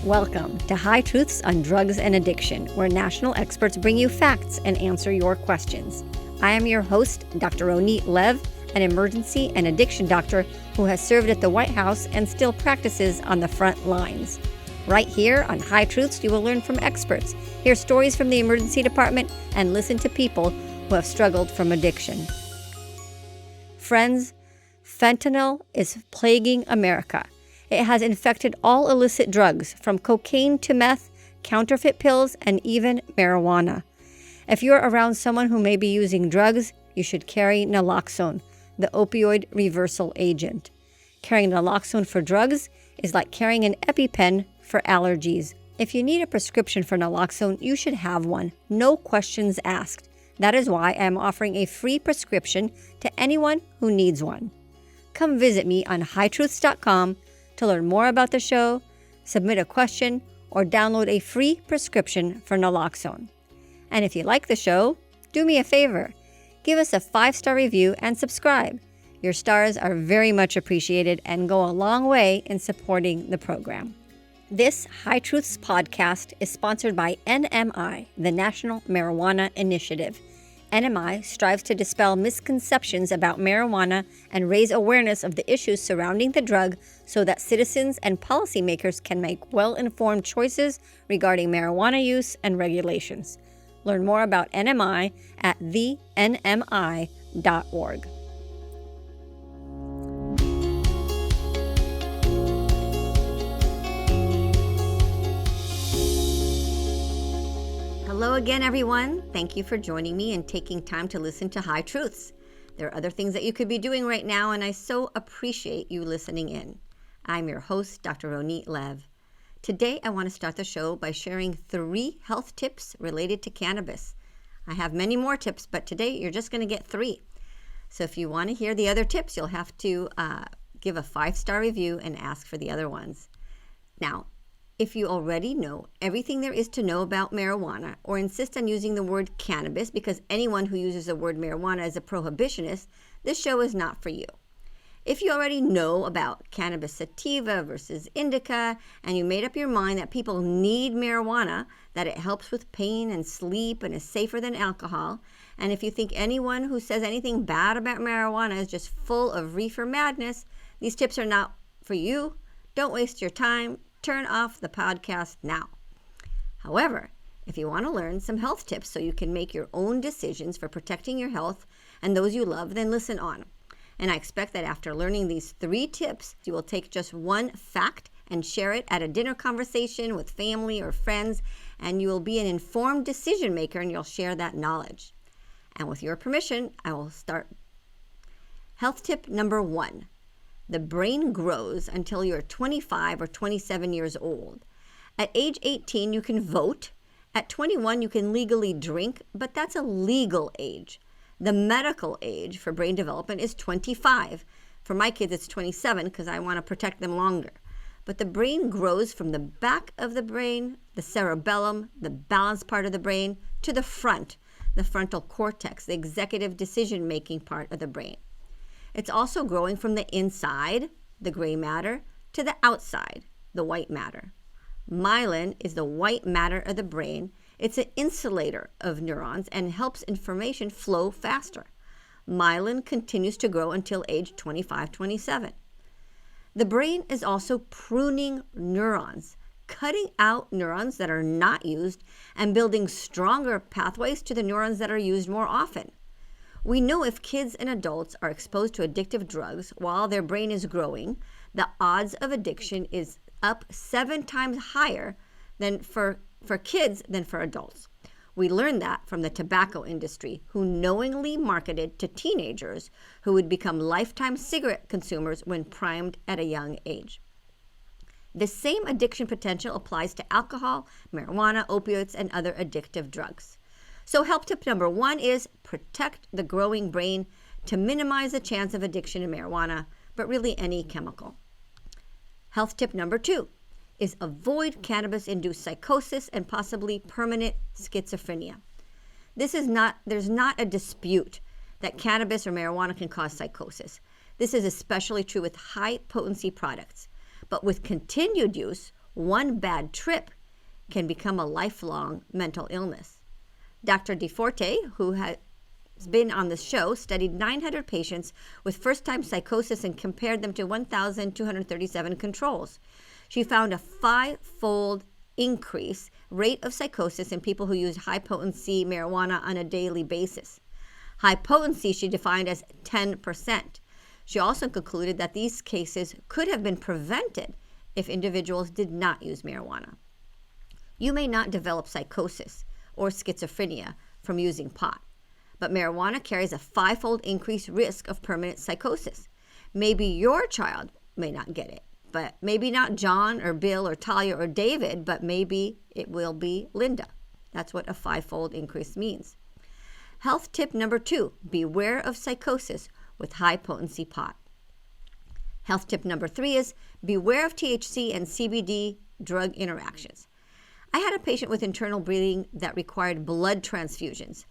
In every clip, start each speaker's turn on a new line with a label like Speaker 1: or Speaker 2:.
Speaker 1: Welcome to High Truths on Drugs and Addiction, where national experts bring you facts and answer your questions. I am your host, Dr. Ronit Lev, an emergency and addiction doctor who has served at the White House and still practices on the front lines. Right here on High Truths, you will learn from experts, hear stories from the emergency department, and listen to people who have struggled from addiction. Friends, fentanyl is plaguing America. It has infected all illicit drugs, from cocaine to meth, counterfeit pills, and even marijuana. If you're around someone who may be using drugs, you should carry naloxone, the opioid reversal agent. Carrying naloxone for drugs is like carrying an EpiPen for allergies. If you need a prescription for naloxone, you should have one. No questions asked. That is why I am offering a free prescription to anyone who needs one. Come visit me on hightruths.com to learn more about the show, submit a question, or download a free prescription for naloxone. And if you like the show, do me a favor. Give us a 5-star review and subscribe. Your stars are very much appreciated and go a long way in supporting the program. This High Truths podcast is sponsored by NMI, the National Marijuana Initiative. NMI strives to dispel misconceptions about marijuana and raise awareness of the issues surrounding the drug so that citizens and policymakers can make well-informed choices regarding marijuana use and regulations. Learn more about NMI at thenmi.org. Hello again, everyone. Thank you for joining me and taking time to listen to High Truths. There are other things that you could be doing right now, and I so appreciate you listening in. I'm your host, Dr. Ronit Lev. Today, I want to start the show by sharing 3 health tips related to cannabis. I have many more tips, but today you're just going to get 3. So if you want to hear the other tips, you'll have to give a 5-star review and ask for the other ones. Now, if you already know everything there is to know about marijuana or insist on using the word cannabis because anyone who uses the word marijuana is a prohibitionist, this show is not for you. If you already know about cannabis sativa versus indica and you made up your mind that people need marijuana, that it helps with pain and sleep and is safer than alcohol, and if you think anyone who says anything bad about marijuana is just full of reefer madness, these tips are not for you. Don't waste your time. Turn off the podcast now. However, if you want to learn some health tips so you can make your own decisions for protecting your health and those you love, then listen on. And I expect that after learning these 3 tips, you will take just one fact and share it at a dinner conversation with family or friends, and you will be an informed decision maker and you'll share that knowledge. And with your permission, I will start. Health tip number 1. The brain grows until you're 25 or 27 years old. At age 18, you can vote. At 21, you can legally drink, but that's a legal age. The medical age for brain development is 25. For my kids, it's 27 because I want to protect them longer. But the brain grows from the back of the brain, the cerebellum, the balance part of the brain, to the front, the frontal cortex, the executive decision-making part of the brain. It's also growing from the inside, the gray matter, to the outside, the white matter. Myelin is the white matter of the brain. It's an insulator of neurons and helps information flow faster. Myelin continues to grow until age 25-27. The brain is also pruning neurons, cutting out neurons that are not used and building stronger pathways to the neurons that are used more often. We know if kids and adults are exposed to addictive drugs while their brain is growing, the odds of addiction is up 7 times higher than for kids than for adults. We learned that from the tobacco industry, who knowingly marketed to teenagers who would become lifetime cigarette consumers when primed at a young age. The same addiction potential applies to alcohol, marijuana, opioids, and other addictive drugs. So health tip number 1 is protect the growing brain to minimize the chance of addiction to marijuana, but really any chemical. Health tip number 2 is avoid cannabis-induced psychosis and possibly permanent schizophrenia. There's not a dispute that cannabis or marijuana can cause psychosis. This is especially true with high-potency products. But with continued use, one bad trip can become a lifelong mental illness. Dr. DeForte, who has been on the show, studied 900 patients with first-time psychosis and compared them to 1,237 controls. She found a 5-fold increase rate of psychosis in people who use high-potency marijuana on a daily basis. High potency she defined as 10%. She also concluded that these cases could have been prevented if individuals did not use marijuana. You may not develop psychosis or schizophrenia from using pot, but marijuana carries a 5-fold increased risk of permanent psychosis. Maybe your child may not get it, but maybe not John or Bill or Talia or David, but maybe it will be Linda. That's what a 5-fold increase means. Health tip number 2, beware of psychosis with high-potency pot. Health tip number 3 is beware of THC and CBD drug interactions. I had a patient with internal bleeding that required blood transfusions.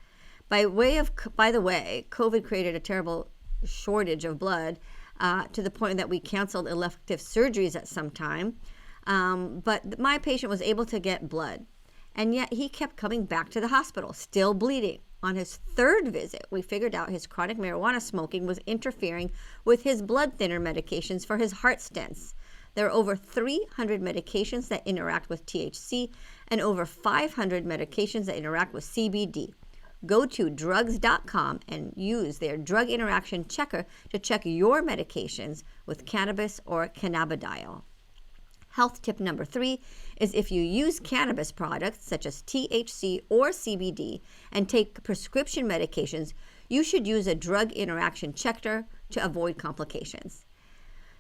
Speaker 1: By the way, COVID created a terrible shortage of blood to the point that we canceled elective surgeries at some time. But my patient was able to get blood, and yet he kept coming back to the hospital, still bleeding. On his 3rd visit, we figured out his chronic marijuana smoking was interfering with his blood thinner medications for his heart stents. There are over 300 medications that interact with THC and over 500 medications that interact with CBD. Go to drugs.com and use their drug interaction checker to check your medications with cannabis or cannabidiol. Health tip number 3 is if you use cannabis products such as THC or CBD and take prescription medications, you should use a drug interaction checker to avoid complications.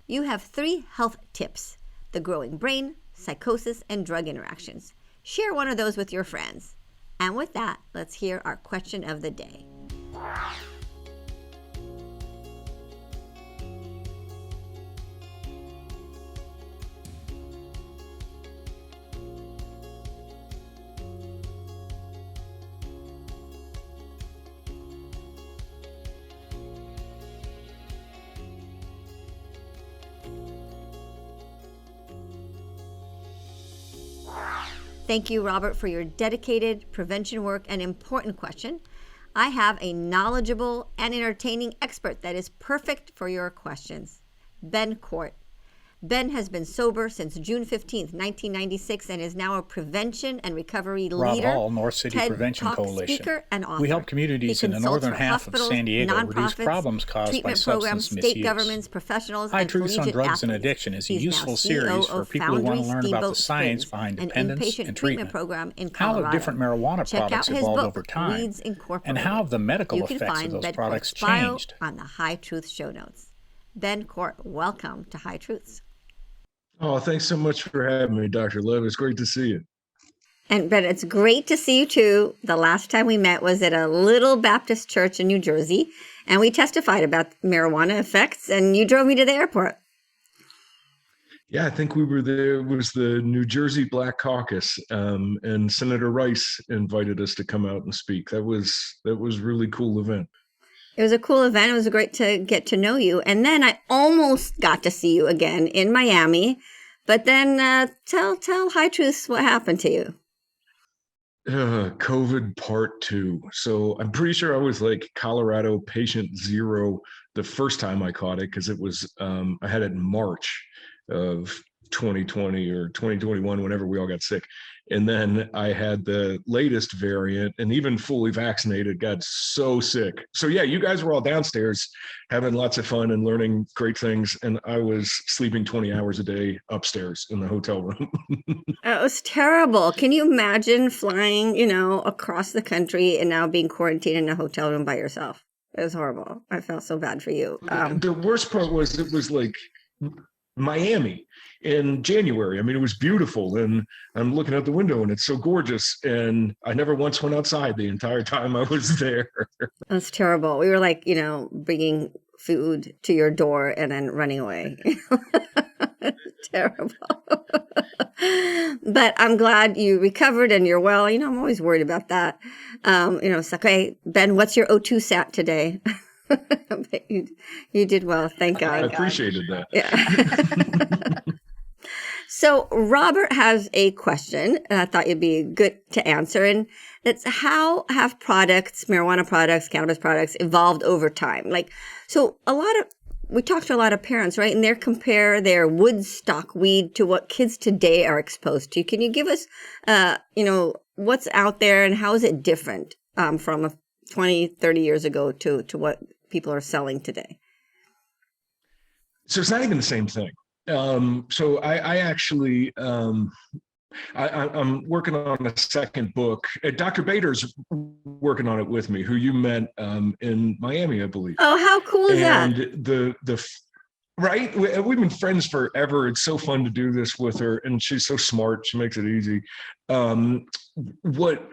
Speaker 1: You have 3 health tips: the growing brain, psychosis, and drug interactions. Share one of those with your friends. And with that, let's hear our question of the day. Thank you, Robert, for your dedicated prevention work and important question. I have a knowledgeable and entertaining expert that is perfect for your questions. Ben Cort. Ben has been sober since June 15th, 1996, and is now a prevention and recovery leader,
Speaker 2: Hall, North City
Speaker 1: TED
Speaker 2: Prevention
Speaker 1: Talk
Speaker 2: Coalition.
Speaker 1: speaker, and author.
Speaker 2: We help communities in the northern half of San Diego reduce problems caused by substance misuse.
Speaker 1: State governments, professionals,
Speaker 2: High
Speaker 1: and
Speaker 2: Truths on
Speaker 1: collegiate
Speaker 2: Drugs
Speaker 1: athletes.
Speaker 2: and Addiction is a
Speaker 1: He's
Speaker 2: useful
Speaker 1: now
Speaker 2: series
Speaker 1: CEO
Speaker 2: for
Speaker 1: of
Speaker 2: people who want to
Speaker 1: Foundry
Speaker 2: learn about the
Speaker 1: Steamboat
Speaker 2: science
Speaker 1: Springs,
Speaker 2: behind
Speaker 1: an
Speaker 2: dependence
Speaker 1: inpatient
Speaker 2: and
Speaker 1: treatment
Speaker 2: treatment,
Speaker 1: program in
Speaker 2: how
Speaker 1: Colorado.
Speaker 2: have different marijuana
Speaker 1: Check
Speaker 2: products
Speaker 1: out his
Speaker 2: evolved
Speaker 1: book,
Speaker 2: over time,
Speaker 1: Weeds Incorporated.
Speaker 2: and how have the medical
Speaker 1: You can
Speaker 2: effects of
Speaker 1: find
Speaker 2: those
Speaker 1: Ben
Speaker 2: products
Speaker 1: Cort's bio
Speaker 2: changed.
Speaker 1: on the High Truth show notes. Ben Cort, welcome to High Truths.
Speaker 3: Oh, thanks so much for having me, Dr. Lev. It's great to see you.
Speaker 1: And Ben, it's great to see you too. The last time we met was at a little Baptist church in New Jersey, and we testified about marijuana effects, and you drove me to the airport.
Speaker 3: Yeah, I think we were there. It was the New Jersey Black Caucus, and Senator Rice invited us to come out and speak. That was a really cool event.
Speaker 1: It was a cool event. It was great to get to know you. And then I almost got to see you again in Miami. But then tell High Truths what happened to you.
Speaker 3: COVID part 2. So I'm pretty sure I was like Colorado patient 0 the first time I caught it, because it was I had it in March of 2020 or 2021, whenever we all got sick. And then I had the latest variant, and even fully vaccinated, got so sick. So yeah, you guys were all downstairs having lots of fun and learning great things. And I was sleeping 20 hours a day upstairs in the hotel room.
Speaker 1: It was terrible. Can you imagine flying, across the country and now being quarantined in a hotel room by yourself? It was horrible. I felt so bad for you.
Speaker 3: The worst part was it was like Miami in January. I mean, it was beautiful, and I'm looking out the window and it's so gorgeous, and I never once went outside the entire time I was there.
Speaker 1: That's terrible. We were like, bringing food to your door and then running away. Terrible. But I'm glad you recovered and you're well. I'm always worried about that. It's like, hey, Ben, what's your O2 sat today? But you did well. Thank God.
Speaker 3: I appreciated that.
Speaker 1: Yeah. So Robert has a question I thought you'd be good to answer. And it's, how have products, marijuana products, cannabis products, evolved over time? Like, so we talked to a lot of parents, right? And they compare their Woodstock weed to what kids today are exposed to. Can you give us, what's out there and how is it different from 20, 30 years ago to what people are selling today?
Speaker 3: So it's not even the same thing. So I actually, I'm working on a second book. Dr. Bader's working on it with me, who you met in Miami, I believe.
Speaker 1: Oh, how cool is that?
Speaker 3: And right, we've been friends forever. It's so fun to do this with her, and she's so smart. She makes it easy. What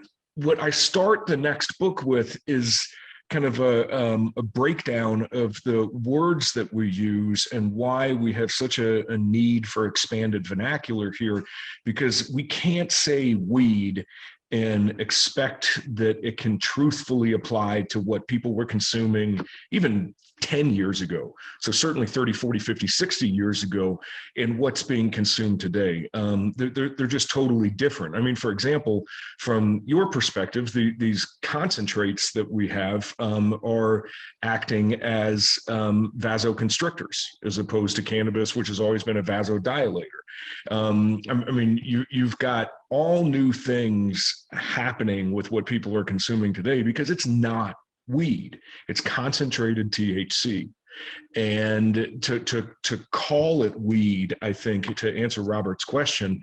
Speaker 3: I start the next book with is kind of a breakdown of the words that we use and why we have such a need for expanded vernacular here, because we can't say weed and expect that it can truthfully apply to what people were consuming even 10 years ago. So certainly 30, 40, 50, 60 years ago, and what's being consumed today. They're just totally different. I mean, for example, from your perspective, these concentrates that we have are acting as vasoconstrictors, as opposed to cannabis, which has always been a vasodilator. I mean, you've got all new things happening with what people are consuming today, because it's not weed, it's concentrated THC. And to call it weed, I think, to answer Robert's question,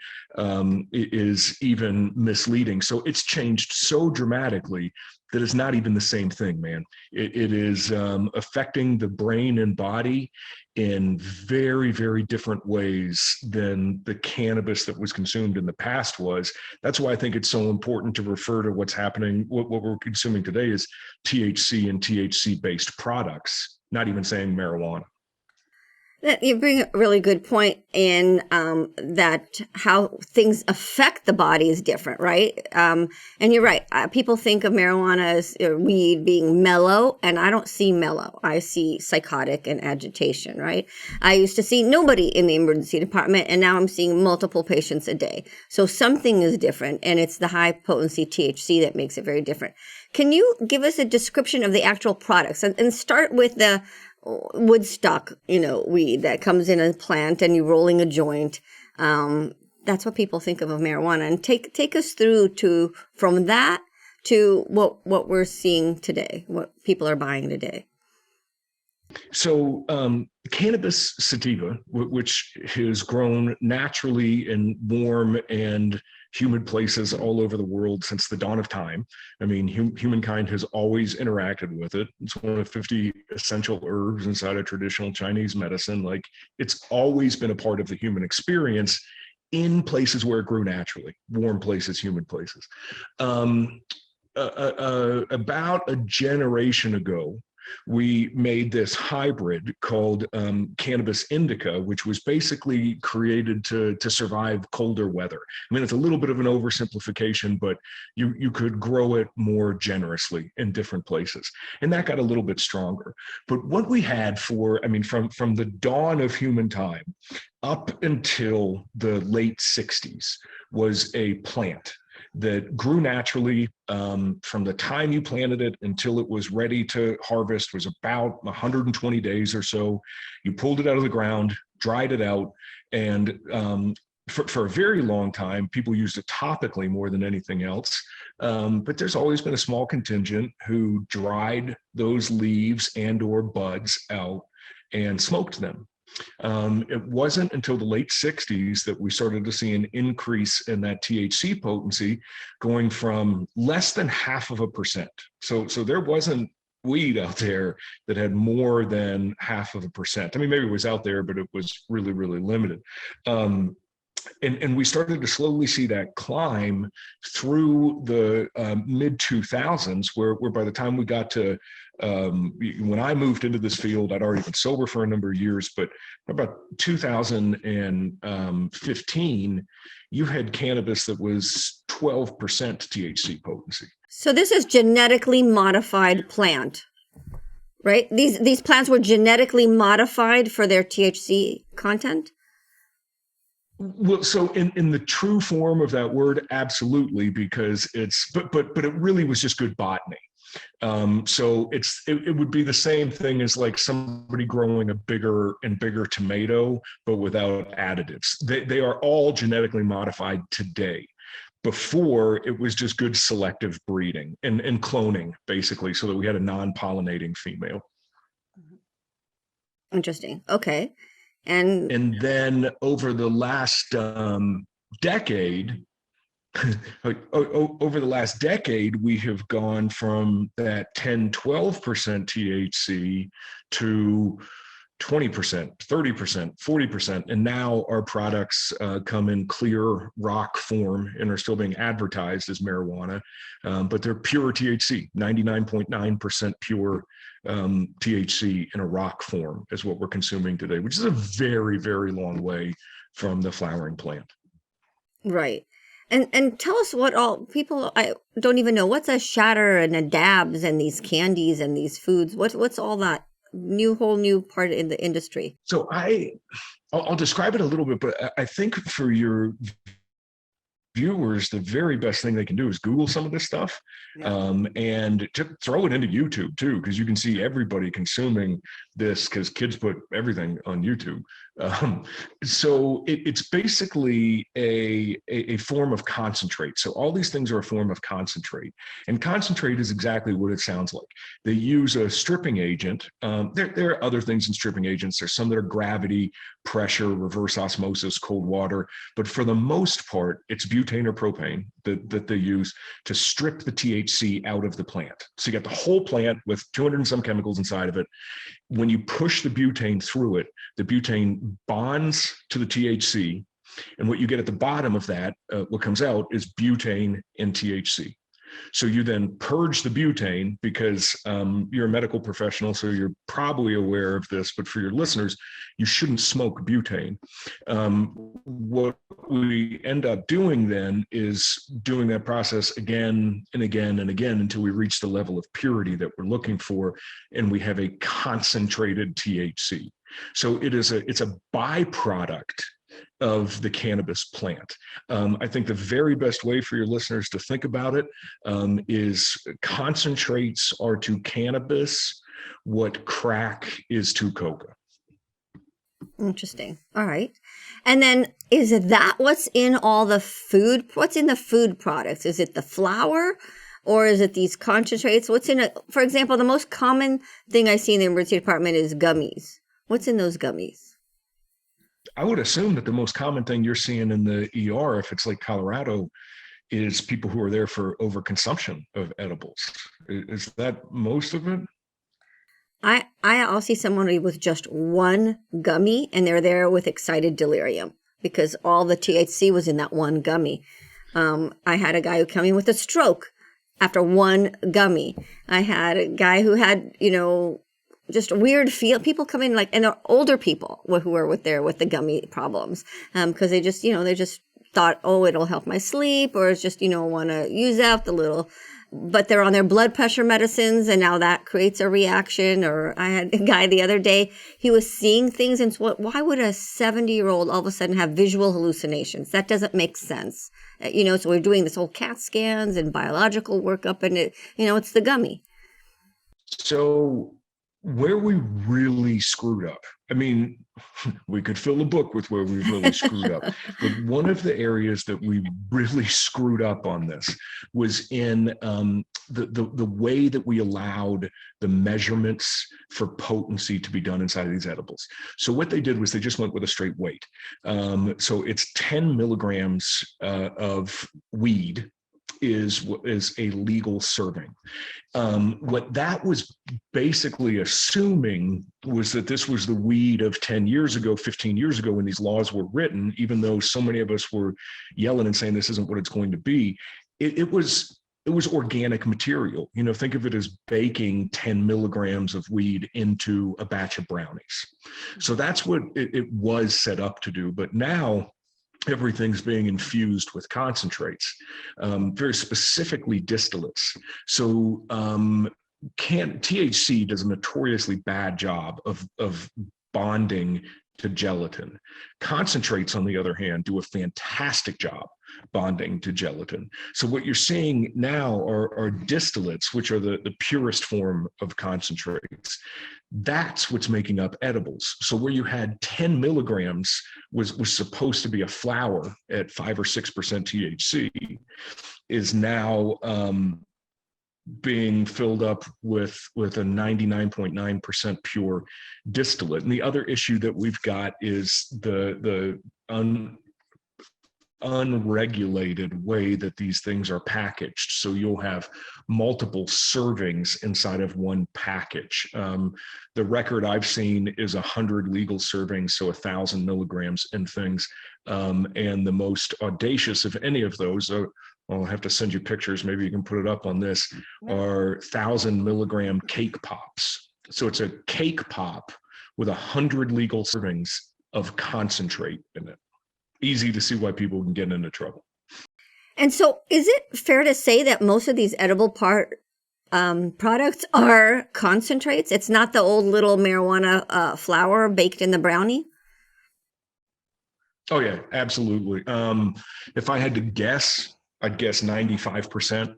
Speaker 3: is even misleading. So it's changed so dramatically that it's not even the same thing, man. It is affecting the brain and body in very, very different ways than the cannabis that was consumed in the past was. That's why I think it's so important to refer to what's happening, what we're consuming today is THC and THC-based products, not even saying marijuana.
Speaker 1: You bring a really good point in that how things affect the body is different, right? And you're right. People think of marijuana as weed being mellow, and I don't see mellow. I see psychotic and agitation, right? I used to see nobody in the emergency department, and now I'm seeing multiple patients a day. So something is different, and it's the high potency THC that makes it very different. Can you give us a description of the actual products and start with the Woodstock, weed that comes in a plant and you're rolling a joint. That's what people think of marijuana. And take us through from that to what we're seeing today, what people are buying today.
Speaker 3: So cannabis sativa, which has grown naturally in warm and humid places all over the world since the dawn of time. I mean, humankind has always interacted with it. It's one of 50 essential herbs inside of traditional Chinese medicine. Like, it's always been a part of the human experience in places where it grew naturally, warm places, humid places. About a generation ago, we made this hybrid called cannabis indica, which was basically created to survive colder weather. I mean, it's a little bit of an oversimplification, but you could grow it more generously in different places. And that got a little bit stronger. But what we had from the dawn of human time up until the late 60s was a plant that grew naturally. From the time you planted it until it was ready to harvest was about 120 days or so. You pulled it out of the ground, dried it out, and for a very long time, people used it topically more than anything else. But there's always been a small contingent who dried those leaves and or buds out and smoked them. It wasn't until the late 60s that we started to see an increase in that THC potency, going from less than 0.5%. So there wasn't weed out there that had more than 0.5%. I mean, maybe it was out there, but it was really, really limited. And we started to slowly see that climb through the mid 2000s, where by the time we got to when I moved into this field, I'd already been sober for a number of years, but about 2015, you had cannabis that was 12% THC potency.
Speaker 1: So this is genetically modified plant, right? These plants were genetically modified for their THC content?
Speaker 3: Well, so in the true form of that word, absolutely, because but it really was just good botany. So it would be the same thing as like somebody growing a bigger and bigger tomato, but without additives. They are all genetically modified today. Before, it was just good selective breeding and cloning, basically, so that we had a non-pollinating female.
Speaker 1: Interesting. Okay.
Speaker 3: And then over the last decade, over the last decade, we have gone from that 10, 12% THC to 20%, 30%, 40%. And now our products come in clear rock form and are still being advertised as marijuana, but they're pure THC, 99.9% pure THC in a rock form is what we're consuming today, which is a very, very long way from the flowering plant.
Speaker 1: Right. And tell us what all people, I don't even know, what's a shatter and a dabs and these candies and these foods? What's all that whole new part in the industry?
Speaker 3: So I'll describe it a little bit, but I think for your viewers, the very best thing they can do is Google some of this stuff, and to throw it into YouTube too, because you can see everybody consuming this, because kids put everything on YouTube. So it's basically a form of concentrate. So all these things are a form of concentrate, and concentrate is exactly what it sounds like. They use a stripping agent. There are other things in stripping agents. There's some that are gravity, pressure, reverse osmosis, cold water, but for the most part, it's butane or propane that they use to strip the THC out of the plant. So you got the whole plant with 200 and some chemicals inside of it. When you push the butane through it, the butane bonds to the THC. And what you get at the bottom of that, what comes out is butane and THC. So you then purge the butane, because you're a medical professional, so you're probably aware of this, but for your listeners, you shouldn't smoke butane. What we end up doing then is doing that process again and again and again until we reach the level of purity that we're looking for, and we have a concentrated THC. So it's a byproduct of the cannabis plant. I think the very best way for your listeners to think about it is concentrates are to cannabis what crack is to coca.
Speaker 1: Interesting. All right. And then is that what's in all the food? What's in the food products? Is it the flour, or is it these concentrates? What's in it? For example, the most common thing I see in the emergency department is gummies. What's in those gummies?
Speaker 3: I would assume that the most common thing you're seeing in the ER, if it's like Colorado, is people who are there for overconsumption of edibles. Is that most of it?
Speaker 1: I'll see someone with just one gummy, and they're there with excited delirium because all the THC was in that one gummy. I had a guy who came in with a stroke after one gummy. I had a guy who had, just weird people come in and they're older people who are with the gummy problems, because they just thought, oh, it'll help my sleep, or it's just, want to use out the little, but they're on their blood pressure medicines, and now that creates a reaction. Or I had a guy the other day, he was seeing things, and why would a 70-year-old all of a sudden have visual hallucinations? That doesn't make sense. So we're doing this whole CAT scans and biological workup, and it's the gummy.
Speaker 3: So where we really screwed up, I mean, we could fill a book with where we really screwed up, but one of the areas that we really screwed up on this was in the way that we allowed the measurements for potency to be done inside of these edibles. So what they did was they just went with a straight weight. So it's 10 milligrams of weed is a legal serving. What that was basically assuming was that this was the weed of 10 years ago, 15 years ago, when these laws were written, even though so many of us were yelling and saying this isn't what it's going to be. It was organic material. Think of it as baking 10 milligrams of weed into a batch of brownies. So that's what it was set up to do. But now everything's being infused with concentrates, very specifically distillates. So THC does a notoriously bad job of bonding to gelatin. Concentrates, on the other hand, do a fantastic job bonding to gelatin. So what you're seeing now are distillates, which are the purest form of concentrates. That's what's making up edibles. So where you had 10 milligrams was supposed to be a flower at 5 or 6% THC, is now being filled up with a 99.9% pure distillate. And the other issue that we've got is the unregulated way that these things are packaged. So you'll have multiple servings inside of one package. The record I've seen is 100 legal servings, so 1,000 milligrams and things. And the most audacious of any of those are, I'll have to send you pictures, maybe you can put it up on this, are 1,000 milligram cake pops. So it's a cake pop with 100 legal servings of concentrate in it. Easy to see why people can get into trouble.
Speaker 1: And so is it fair to say that most of these edible products are concentrates? It's not the old little marijuana flower baked in the brownie?
Speaker 3: Oh, yeah, absolutely. If I had to guess, I'd guess 95%,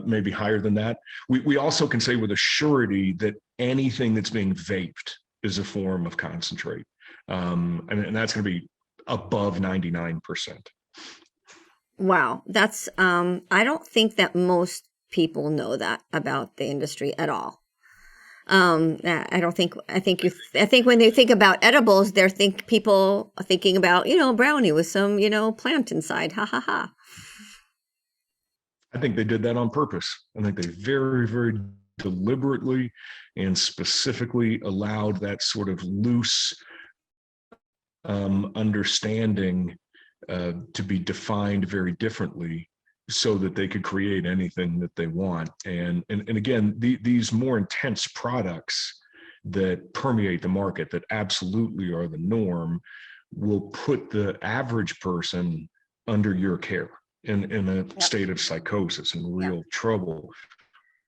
Speaker 3: maybe higher than that. We also can say with a surety that anything that's being vaped is a form of concentrate. And that's going to be above 99%.
Speaker 1: Wow. That's, I don't think that most people know that about the industry at all. I think when they think about edibles, people are thinking about, brownie with some, plant inside. Ha ha ha.
Speaker 3: I think they did that on purpose. I think they very, very deliberately and specifically allowed that sort of loose understanding to be defined very differently so that they could create anything that they want. And again, these more intense products that permeate the market, that absolutely are the norm, will put the average person under your care in a state of psychosis and real trouble.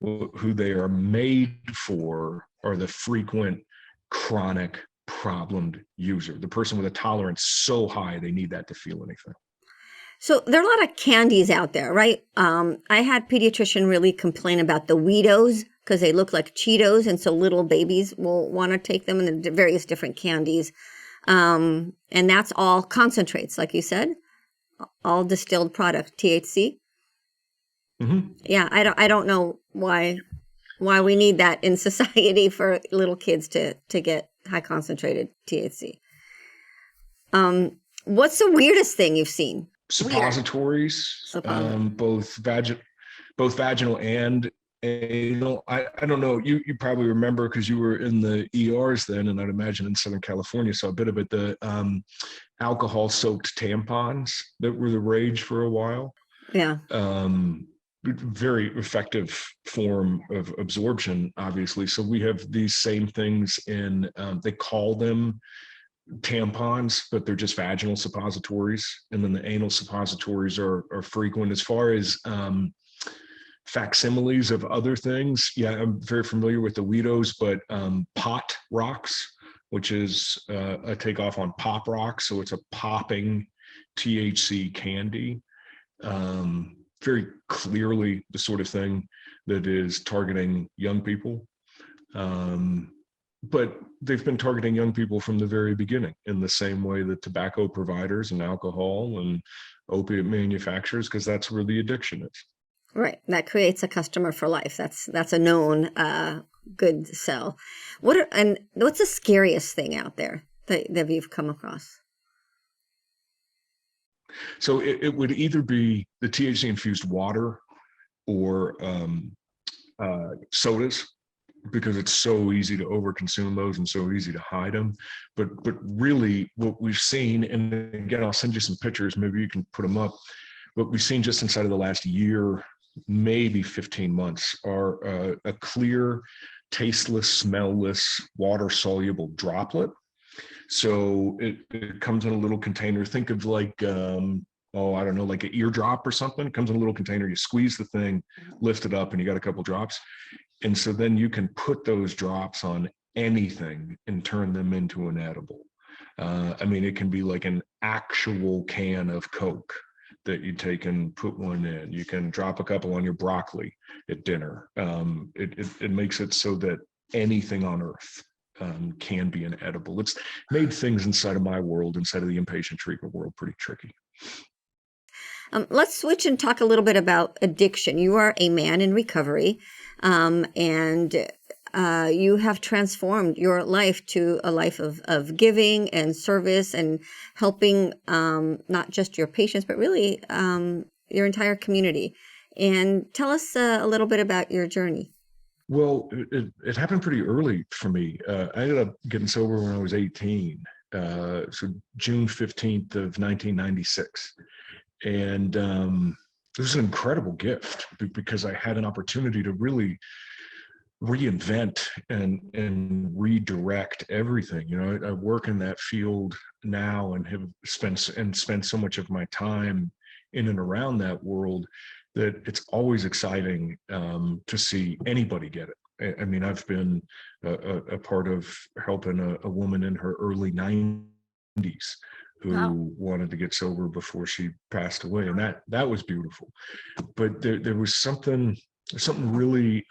Speaker 3: Who they are made for are the frequent, chronic, problemed user, the person with a tolerance so high they need that to feel anything.
Speaker 1: So there are a lot of candies out there, right? I had a pediatrician really complain about the Weedos because they look like Cheetos, and so little babies will want to take them, and the various different candies. And that's all concentrates, like you said, all distilled product, THC. Mm-hmm. Yeah, I don't know why we need that in society for little kids to get high concentrated THC. What's the weirdest thing you've seen?
Speaker 3: Suppositories, both vaginal and anal. I don't know. You probably remember because you were in the ERs then, and I'd imagine in Southern California saw a bit of it. The alcohol-soaked tampons that were the rage for a while.
Speaker 1: Yeah.
Speaker 3: Very effective form of absorption, obviously. So we have these same things in, they call them tampons, but they're just vaginal suppositories. And then the anal suppositories are frequent. As far as facsimiles of other things, yeah, I'm very familiar with the Weedos, but pot rocks, which is a takeoff on pop rocks. So it's a popping THC candy. Very clearly the sort of thing that is targeting young people. But they've been targeting young people from the very beginning in the same way that tobacco providers and alcohol and opiate manufacturers, because that's where the addiction is.
Speaker 1: Right. That creates a customer for life. That's a known good sell. What's the scariest thing out there that you've come across?
Speaker 3: So it would either be the THC infused water or sodas, because it's so easy to overconsume those and so easy to hide them. But really what we've seen, and again, I'll send you some pictures, maybe you can put them up. What we've seen just inside of the last year, maybe 15 months, are a clear, tasteless, smellless, water-soluble droplet. So it comes in a little container. Think of like, like an eardrop or something. It comes in a little container. You squeeze the thing, lift it up, and you got a couple drops. And so then you can put those drops on anything and turn them into an edible. I mean, it can be like an actual can of Coke that you take and put one in. You can drop a couple on your broccoli at dinner. It makes it so that anything on earth can be an edible. It's made things inside of my world, inside of the inpatient treatment world, pretty tricky.
Speaker 1: Let's switch and talk a little bit about addiction. You are a man in recovery, and you have transformed your life to a life of giving and service and helping not just your patients, but really your entire community. And tell us a little bit about your journey.
Speaker 3: Well, it happened pretty early for me. I ended up getting sober when I was 18, so June 15th of 1996. And it was an incredible gift because I had an opportunity to really reinvent and redirect everything. You know, I work in that field now and have spent so much of my time in and around that world that it's always exciting to see anybody get it. I mean, I've been a part of helping a woman in her early 90s who wanted to get sober before she passed away, and that was beautiful. But there was something really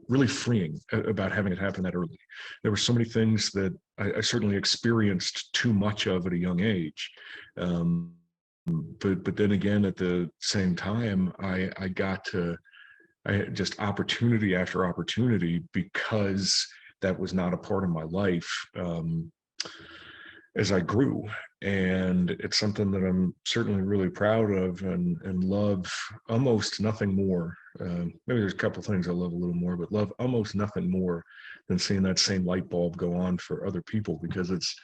Speaker 3: really freeing about having it happen that early. There were so many things that I certainly experienced too much of at a young age. But then again, at the same time, I had just opportunity after opportunity because that was not a part of my life as I grew. And it's something that I'm certainly really proud of and love almost nothing more. Maybe there's a couple things I love a little more, but love almost nothing more than seeing that same light bulb go on for other people, because it's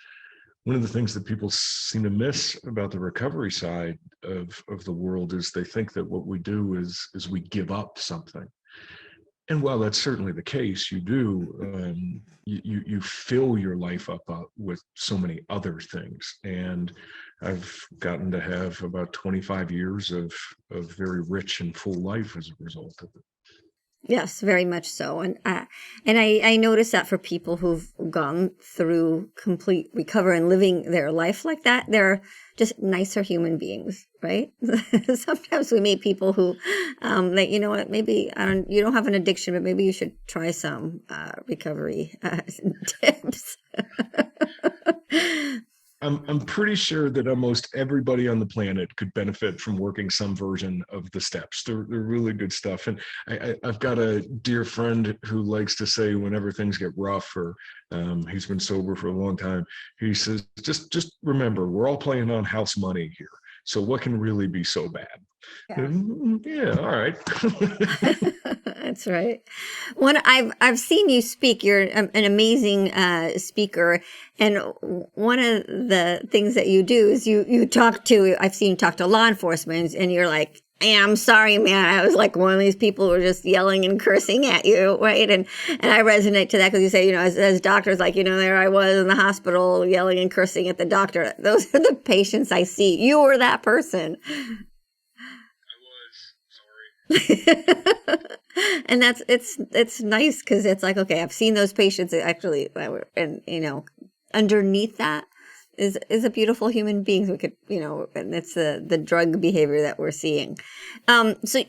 Speaker 3: one of the things that people seem to miss about the recovery side of the world is they think that what we do is we give up something. And while that's certainly the case, you do, you fill your life up with so many other things. And I've gotten to have about 25 years of very rich and full life as a result of it.
Speaker 1: Yes, very much so. And I notice that for people who've gone through complete recovery and living their life like that, they're just nicer human beings, right? Sometimes we meet people who, that, you know what, maybe you don't have an addiction, but maybe you should try some recovery tips.
Speaker 3: I'm pretty sure that almost everybody on the planet could benefit from working some version of the steps. They're really good stuff. And I've got a dear friend who likes to say whenever things get rough, or he's been sober for a long time, he says, just remember, we're all playing on house money here. So what can really be so bad? Yeah, all right.
Speaker 1: That's right. When I've seen you speak, you're an amazing speaker, and one of the things that you do is you talk to. I've seen you talk to law enforcement, and you're like, "Hey, I'm sorry, man. I was like one of these people who were just yelling and cursing at you, right?" And I resonate to that because you say, you know, as doctors, like, you know, there I was in the hospital yelling and cursing at the doctor. Those are the patients I see. You were that person. And it's nice because it's like, okay, I've seen those patients actually, and you know, underneath that is a beautiful human being. We could, you know, and it's the drug behavior that we're seeing. So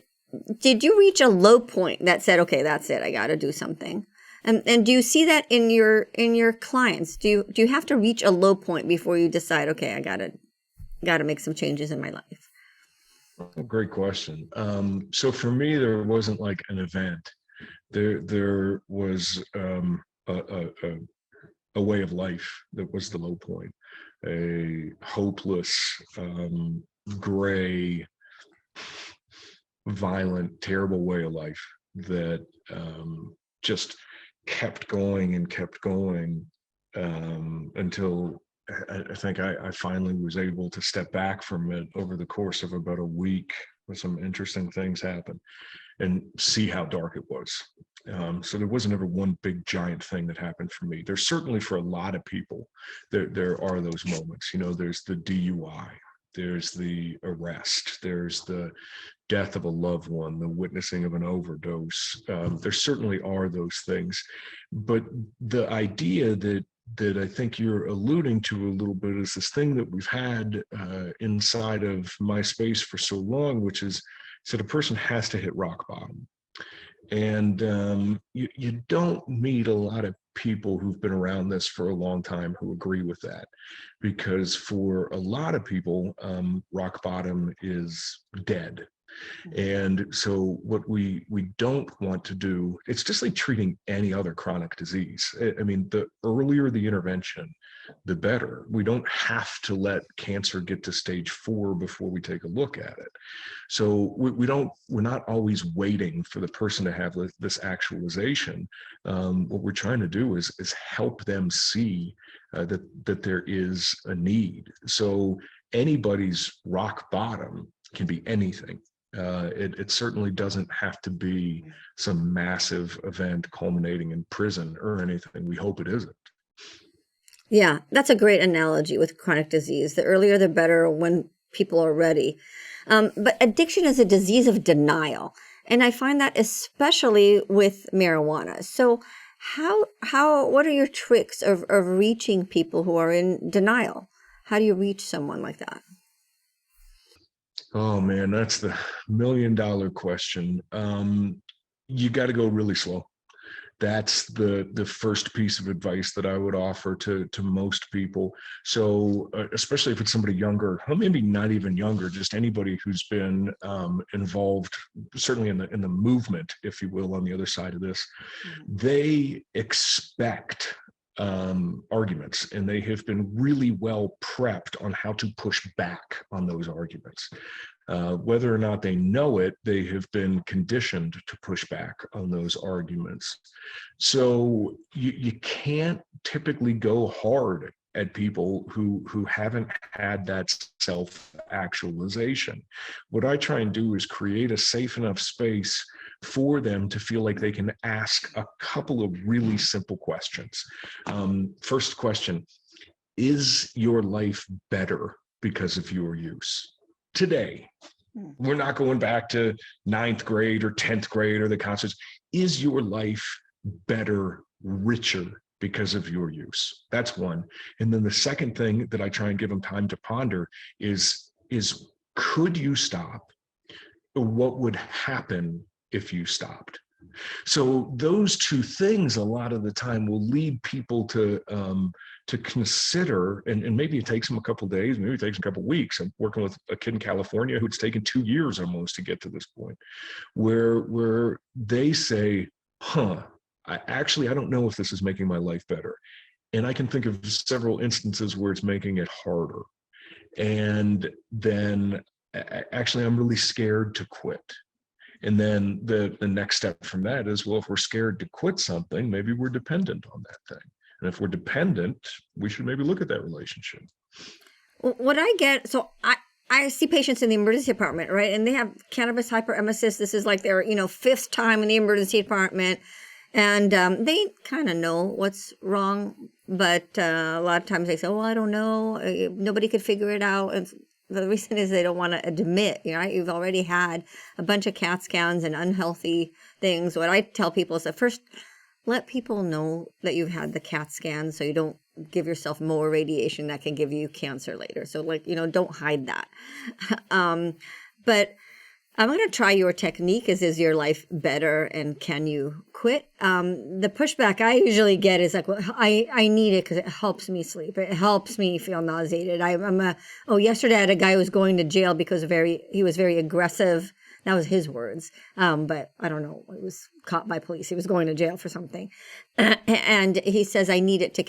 Speaker 1: did you reach a low point that said, okay, that's it, I got to do something? And do you see that in your clients? Do you have to reach a low point before you decide, okay, I gotta make some changes in my life?
Speaker 3: Great question. So for me, there wasn't like an event. There was a way of life that was the low point, a hopeless, gray, violent, terrible way of life that just kept going and kept going until I think I finally was able to step back from it over the course of about a week, where some interesting things happened, and see how dark it was. So there wasn't ever one big giant thing that happened for me. There's certainly, for a lot of people, there are those moments. You know, there's the DUI, there's the arrest, there's the death of a loved one, the witnessing of an overdose. There certainly are those things. But the idea that that I think you're alluding to a little bit is this thing that we've had inside of my space for so long, which is that a person has to hit rock bottom. And you don't meet a lot of people who've been around this for a long time who agree with that, because for a lot of people, rock bottom is dead. And so what we don't want to do, it's just like treating any other chronic disease. I mean, the earlier the intervention, the better. We don't have to let cancer get to stage 4 before we take a look at it. So we're not always waiting for the person to have this actualization. What we're trying to do is help them see that there is a need. So anybody's rock bottom can be anything. It certainly doesn't have to be some massive event culminating in prison or anything. We hope it isn't.
Speaker 1: Yeah, that's a great analogy with chronic disease. The earlier the better when people are ready. But addiction is a disease of denial. And I find that especially with marijuana. So what are your tricks of reaching people who are in denial? How do you reach someone like that?
Speaker 3: Oh man, that's the $1 million question. You got to go really slow. That's the first piece of advice that I would offer to most people. So especially if it's somebody younger, or maybe not even younger, just anybody who's been involved, certainly in the movement, if you will, on the other side of this, they expect arguments, and they have been really well prepped on how to push back on those arguments. Whether or not they know it, they have been conditioned to push back on those arguments. So you can't typically go hard at people who haven't had that self-actualization. What I try and do is create a safe enough space for them to feel like they can ask a couple of really simple questions. First question, is your life better because of your use? Today, we're not going back to 9th grade or 10th grade or the concepts. Is your life better, richer because of your use? That's one. And then the second thing that I try and give them time to ponder is could you stop? What would happen if you stopped? So those two things a lot of the time will lead people to consider, and maybe it takes them a couple of days, maybe it takes them a couple of weeks. I'm working with a kid in California who's taken 2 years almost to get to this point, where they say, I don't know if this is making my life better. And I can think of several instances where it's making it harder. And then actually, I'm really scared to quit. And then the next step from that is, well, if we're scared to quit something, maybe we're dependent on that thing. And if we're dependent, we should maybe look at that relationship.
Speaker 1: What I get, so I see patients in the emergency department, right? And they have cannabis hyperemesis. This is like their, 5th time in the emergency department. And they kind of know what's wrong. But a lot of times they say, well, I don't know. Nobody could figure it out. And the reason is they don't want to admit, right? You've already had a bunch of CAT scans and unhealthy things. What I tell people is that first, let people know that you've had the CAT scan so you don't give yourself more radiation that can give you cancer later. So don't hide that. But I'm going to try your technique. Is your life better and can you quit? The pushback I usually get is like, well, I need it because it helps me sleep. It helps me feel nauseated. Yesterday I had a guy who was going to jail because he was very aggressive. That was his words. But I don't know. He was caught by police. He was going to jail for something. And he says, I need it to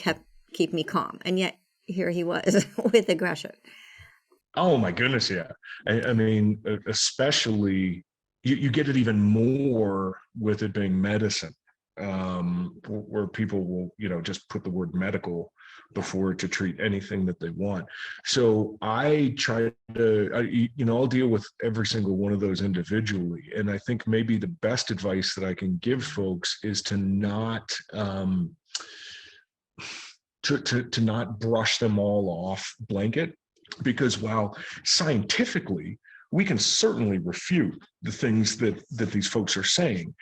Speaker 1: keep me calm. And yet here he was with aggression.
Speaker 3: Oh my goodness, yeah. I mean, especially you get it even more with it being medicine, where people will, just put the word medical before to treat anything that they want. So I try to, I'll deal with every single one of those individually. And I think maybe the best advice that I can give folks is to not, to not brush them all off blanket. Because while scientifically we can certainly refute the things that these folks are saying,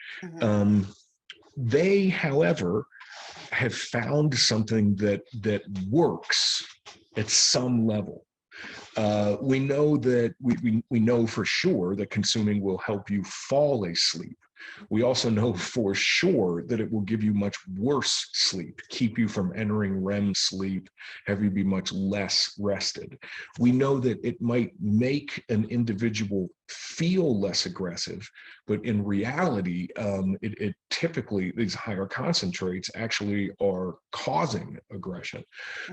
Speaker 3: they, however, have found something that works at some level. We know that we know for sure that consuming will help you fall asleep. We also know for sure that it will give you much worse sleep, keep you from entering REM sleep, have you be much less rested. We know that it might make an individual feel less aggressive, but in reality, it typically, these higher concentrates actually are causing aggression.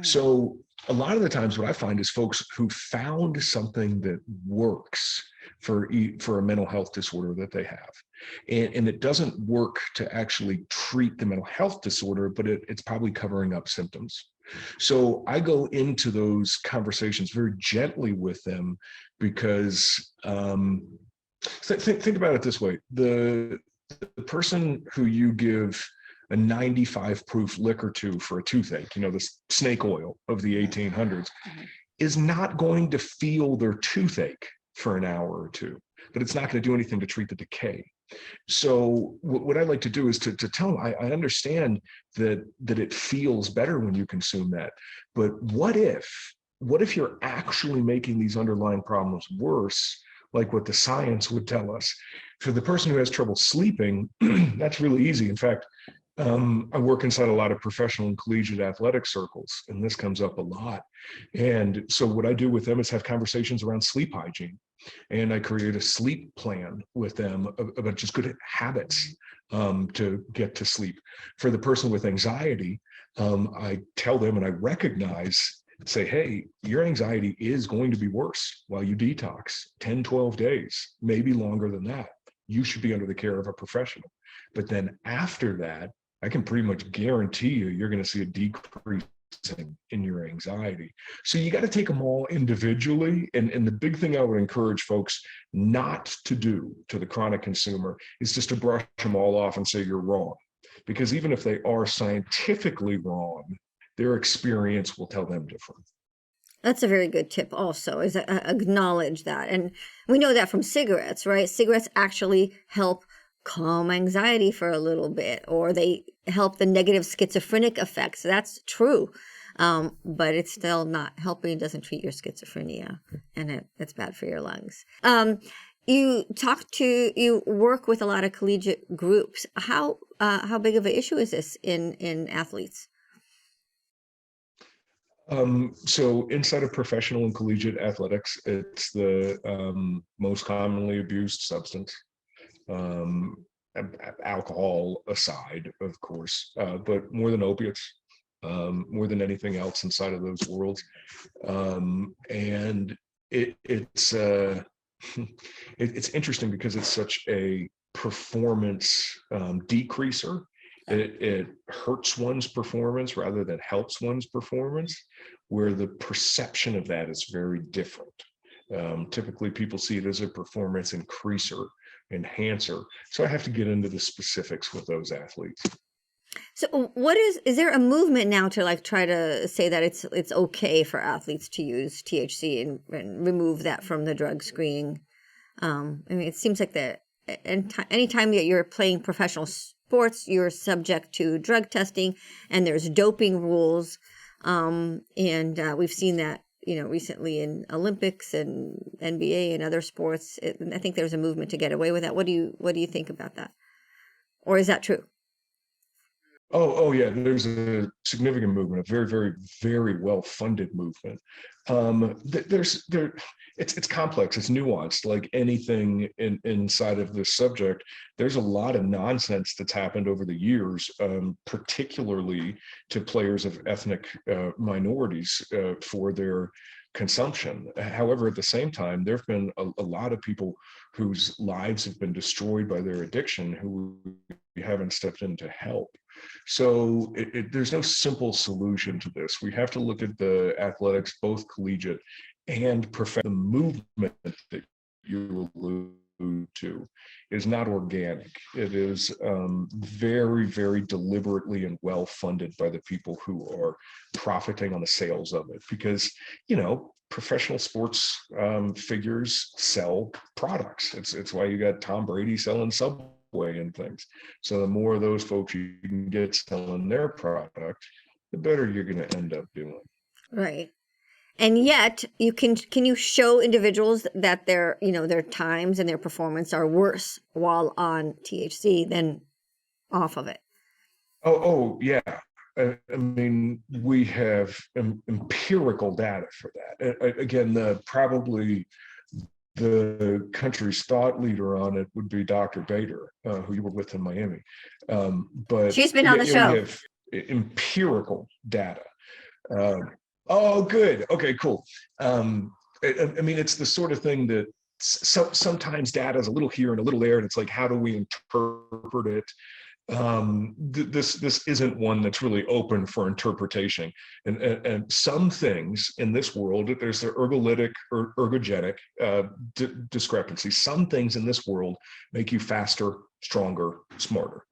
Speaker 3: So a lot of the times what I find is folks who found something that works for a mental health disorder that they have. And it doesn't work to actually treat the mental health disorder, but it's probably covering up symptoms. So I go into those conversations very gently with them because think about it this way. The person who you give a 95 proof liquor to for a toothache, the snake oil of the 1800s, is not going to feel their toothache for an hour or two, but it's not going to do anything to treat the decay. So what I like to do is to tell them, I understand that it feels better when you consume that, but what if you're actually making these underlying problems worse, like what the science would tell us? For the person who has trouble sleeping, that's really easy. In fact, I work inside a lot of professional and collegiate athletic circles, and this comes up a lot. And so what I do with them is have conversations around sleep hygiene. And I create a sleep plan with them about just good habits to get to sleep. For the person with anxiety, I tell them and I say, hey, your anxiety is going to be worse while you detox 10, 12 days, maybe longer than that. You should be under the care of a professional. But then after that, I can pretty much guarantee you're going to see a decrease in your anxiety. So you got to take them all individually. And the big thing I would encourage folks not to do to the chronic consumer is just to brush them all off and say you're wrong. Because even if they are scientifically wrong, their experience will tell them different.
Speaker 1: That's a very good tip also, is acknowledge that. And we know that from cigarettes, right? Cigarettes actually help calm anxiety for a little bit, or they help the negative schizophrenic effects. That's true. But it's still not helping. It doesn't treat your schizophrenia, and it's bad for your lungs. You work with a lot of collegiate groups. How big of an issue is this in athletes?
Speaker 3: So inside of professional and collegiate athletics, it's the most commonly abused substance. Alcohol aside, of course, but more than opiates, more than anything else inside of those worlds. And it's interesting because it's such a performance decreaser. It hurts one's performance rather than helps one's performance, where the perception of that is very different. Typically, people see it as a performance increaser, enhancer. So I have to get into the specifics with those athletes.
Speaker 1: So is there a movement now to try to say that it's okay for athletes to use THC and remove that from the drug screening? I mean, it seems like anytime that you're playing professional sports, you're subject to drug testing, and there's doping rules. And we've seen that, recently in Olympics and NBA and other sports. I think there's a movement to get away with that. What do you think about that? Or is that true?
Speaker 3: Oh yeah, there's a significant movement, a very, very, very well-funded movement. It's complex, it's nuanced, like anything inside of this subject. There's a lot of nonsense that's happened over the years, particularly to players of ethnic minorities for their consumption. However, at the same time, there have been a lot of people whose lives have been destroyed by their addiction who we haven't stepped in to help. So there's no simple solution to this. We have to look at the athletics, both collegiate and professional. The movement that you allude to is not organic. It is very, very deliberately and well funded by the people who are profiting on the sales of it. Because, professional sports figures sell products. It's why you got Tom Brady selling Subway Subway and things. So the more of those folks you can get selling their product, the better you're going to end up doing.
Speaker 1: Right. And yet can you show individuals that their times and their performance are worse while on THC than off of it?
Speaker 3: Oh yeah. I mean, we have empirical data for that. Again, probably the country's thought leader on it would be Dr. Bader, who you were with in Miami. But
Speaker 1: she's been on the show.
Speaker 3: We have empirical data. Oh, good. Okay, cool. I mean, it's the sort of thing that sometimes data is a little here and a little there, and it's like, how do we interpret it? This isn't one that's really open for interpretation. And some things in this world, there's the ergolytic or ergogenic discrepancy. Some things in this world make you faster, stronger, smarter.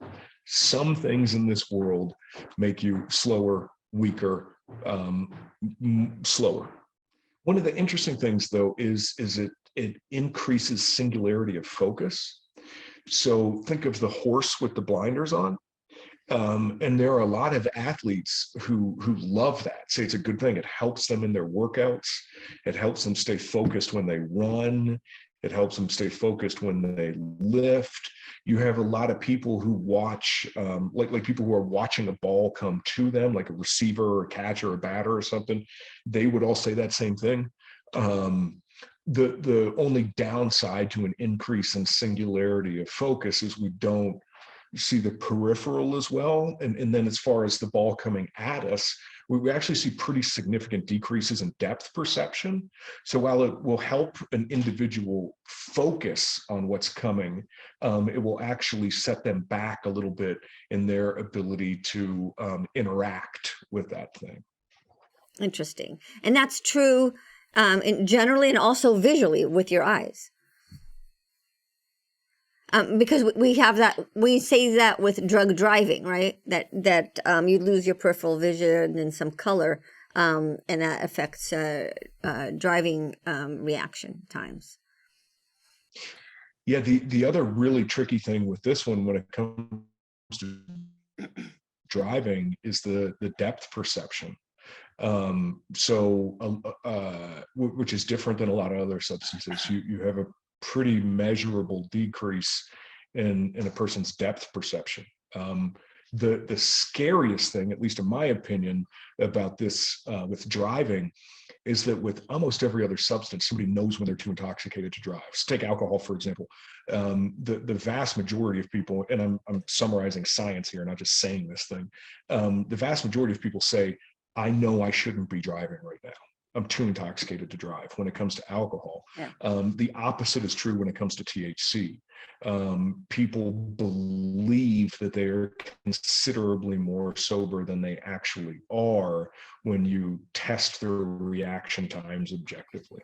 Speaker 3: Some things in this world make you slower, weaker, slower. One of the interesting things, though, is it increases singularity of focus. So think of the horse with the blinders on. And there are a lot of athletes who love that, say it's a good thing. It helps them in their workouts. It helps them stay focused when they run. It helps them stay focused when they lift. You have a lot of people who watch, like people who are watching a ball come to them, like a receiver or a catcher or a batter or something. They would all say that same thing. The only downside to an increase in singularity of focus is we don't see the peripheral as well. And then as far as the ball coming at us, we actually see pretty significant decreases in depth perception. So while it will help an individual focus on what's coming, it will actually set them back a little bit in their ability to interact with that thing.
Speaker 1: Interesting. And that's true generally and also visually with your eyes. Because we have that, we say that with drug driving, right? That you lose your peripheral vision and some color, and that affects driving reaction times.
Speaker 3: Yeah, the other really tricky thing with this one when it comes to driving is the depth perception. Which is different than a lot of other substances. You have a pretty measurable decrease in a person's depth perception. The scariest thing, at least in my opinion, about this with driving is that with almost every other substance, somebody knows when they're too intoxicated to drive. So take alcohol, for example. The vast majority of people, and I'm summarizing science here, not just saying this thing, the vast majority of people say, I know I shouldn't be driving right now. I'm too intoxicated to drive when it comes to alcohol. Yeah. The opposite is true when it comes to THC. People believe that they're considerably more sober than they actually are when you test their reaction times objectively.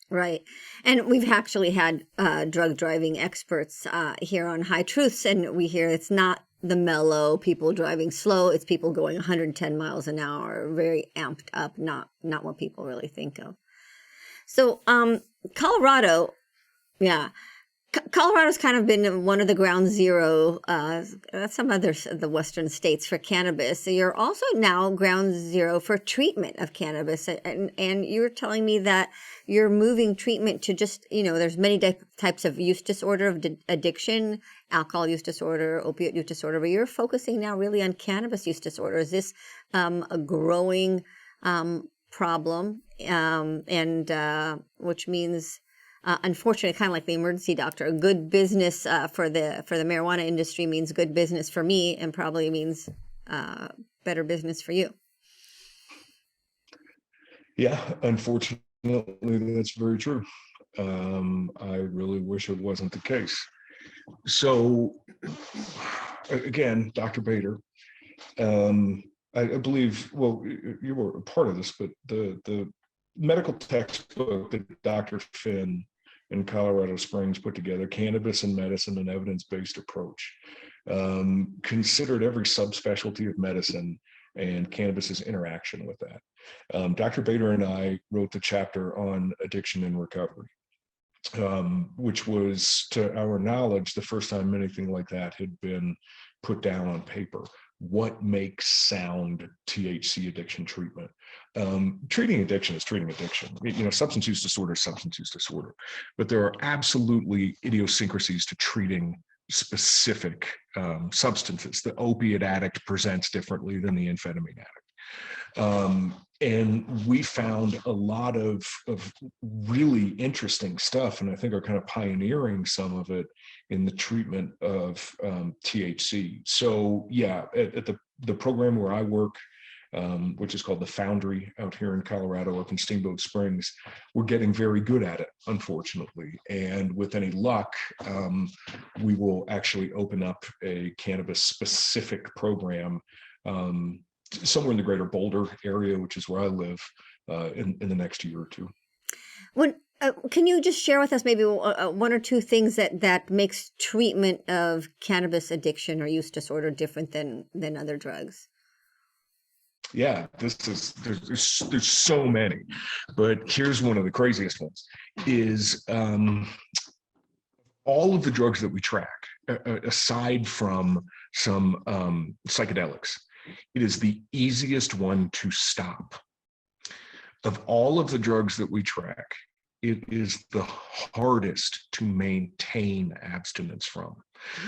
Speaker 1: Right. And we've actually had drug driving experts here on High Truths, and we hear it's not the mellow people driving slow, it's people going 110 miles an hour, very amped up, not what people really think of. So Colorado, yeah. Colorado's kind of been one of the ground zero, some others of the Western states for cannabis. So you're also now ground zero for treatment of cannabis. And you were telling me that you're moving treatment to just, there's many types of use disorder, of addiction, alcohol use disorder, opiate use disorder, but you're focusing now really on cannabis use disorder. Is this a growing problem? And which means... unfortunately, kind of like the emergency doctor, a good business for the marijuana industry means good business for me, and probably means better business for you.
Speaker 3: Yeah, unfortunately, that's very true. I really wish it wasn't the case. So, again, Dr. Bader, I believe, well, you were a part of this, but the medical textbook that Dr. Finn in Colorado Springs put together, Cannabis and Medicine, an Evidence-Based Approach, considered every subspecialty of medicine and cannabis's interaction with that. Dr. Bader and I wrote the chapter on addiction and recovery. which was, to our knowledge, the first time anything like that had been put down on paper. What makes sound THC addiction treatment? Treating addiction is treating addiction. Substance use disorder is substance use disorder, but there are absolutely idiosyncrasies to treating specific substances. The opiate addict presents differently than the amphetamine addict. And we found a lot of really interesting stuff, and I think are kind of pioneering some of it in the treatment of THC. So yeah, at the program where I work, which is called the Foundry out here in Colorado, up in Steamboat Springs, we're getting very good at it, unfortunately. And with any luck, we will actually open up a cannabis-specific program somewhere in the greater Boulder area, which is where I live, in the next year or two.
Speaker 1: Can you just share with us maybe one or two things that makes treatment of cannabis addiction or use disorder different than other drugs?
Speaker 3: Yeah, there's so many, but here's one of the craziest ones: is all of the drugs that we track, aside from some psychedelics, it is the easiest one to stop. Of all of the drugs that we track, it is the hardest to maintain abstinence from.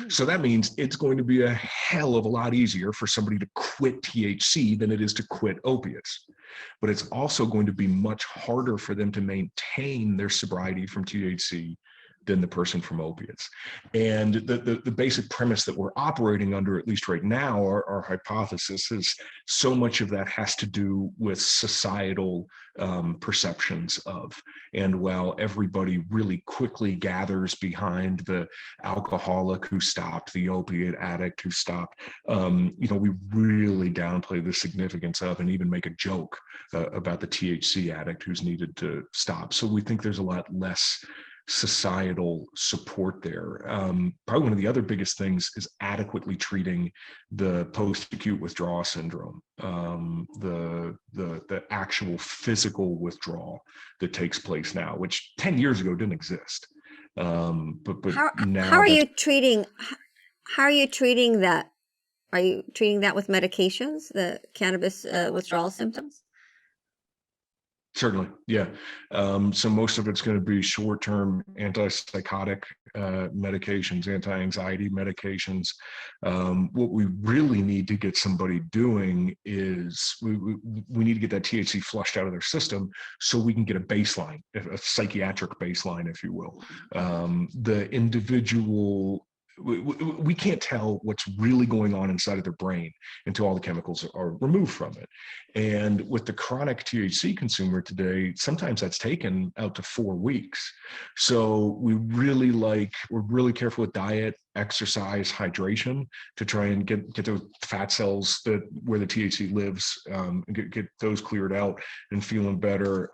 Speaker 3: So that means it's going to be a hell of a lot easier for somebody to quit THC than it is to quit opiates. But it's also going to be much harder for them to maintain their sobriety from THC than the person from opiates. And the basic premise that we're operating under, at least right now, our hypothesis is so much of that has to do with societal perceptions of. And while everybody really quickly gathers behind the alcoholic who stopped, the opiate addict who stopped, we really downplay the significance of and even make a joke about the THC addict who's needed to stop. So we think there's a lot less societal support there. Probably one of the other biggest things is adequately treating the post-acute withdrawal syndrome, the actual physical withdrawal that takes place now, which 10 years ago didn't exist. But now,
Speaker 1: how are you treating that? Are you treating that with medications, the cannabis withdrawal symptoms?
Speaker 3: Certainly, yeah. So most of it's going to be short-term antipsychotic medications, anti-anxiety medications. What we really need to get somebody doing is we need to get that THC flushed out of their system so we can get a baseline, a psychiatric baseline, if you will. The individual, we can't tell what's really going on inside of their brain until all the chemicals are removed from it. And with the chronic THC consumer today, sometimes that's taken out to 4 weeks. So we're really careful with diet, exercise, hydration to try and get those fat cells where the THC lives, and get those cleared out and feeling better.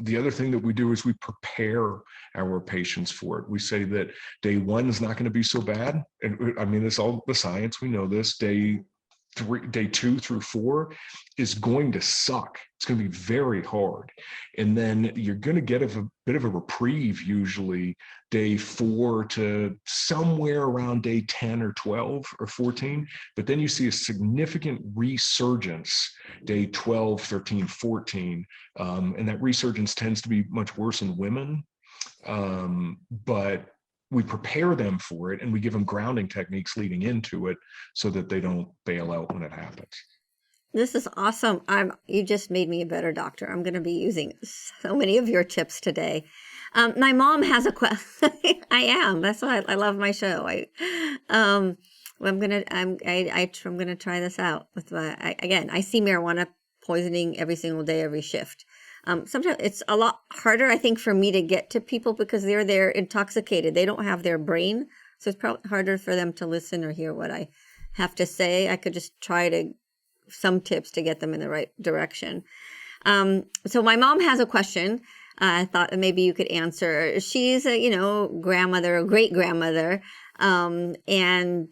Speaker 3: The other thing that we do is we prepare our patients for it. We say that day 1 is not going to be so bad. And I mean, it's all the science. We know this. Day 2 through 4 is going to suck. It's going to be very hard. And then you're going to get a bit of a reprieve, usually day 4 to somewhere around day 10 or 12 or 14. But then you see a significant resurgence day 12, 13, 14. And that resurgence tends to be much worse in women. But we prepare them for it and we give them grounding techniques leading into it so that they don't bail out when it happens.
Speaker 1: This is awesome. You just made me a better doctor. I'm going to be using so many of your tips today. My mom has a question. I am. That's why I love my show. I'm gonna try this out with I see marijuana poisoning every single day, every shift. Sometimes it's a lot harder, I think, for me to get to people because they're intoxicated. They don't have their brain. So it's probably harder for them to listen or hear what I have to say. I could just try some tips to get them in the right direction. So my mom has a question. I thought maybe you could answer. She's a, grandmother, a great grandmother. And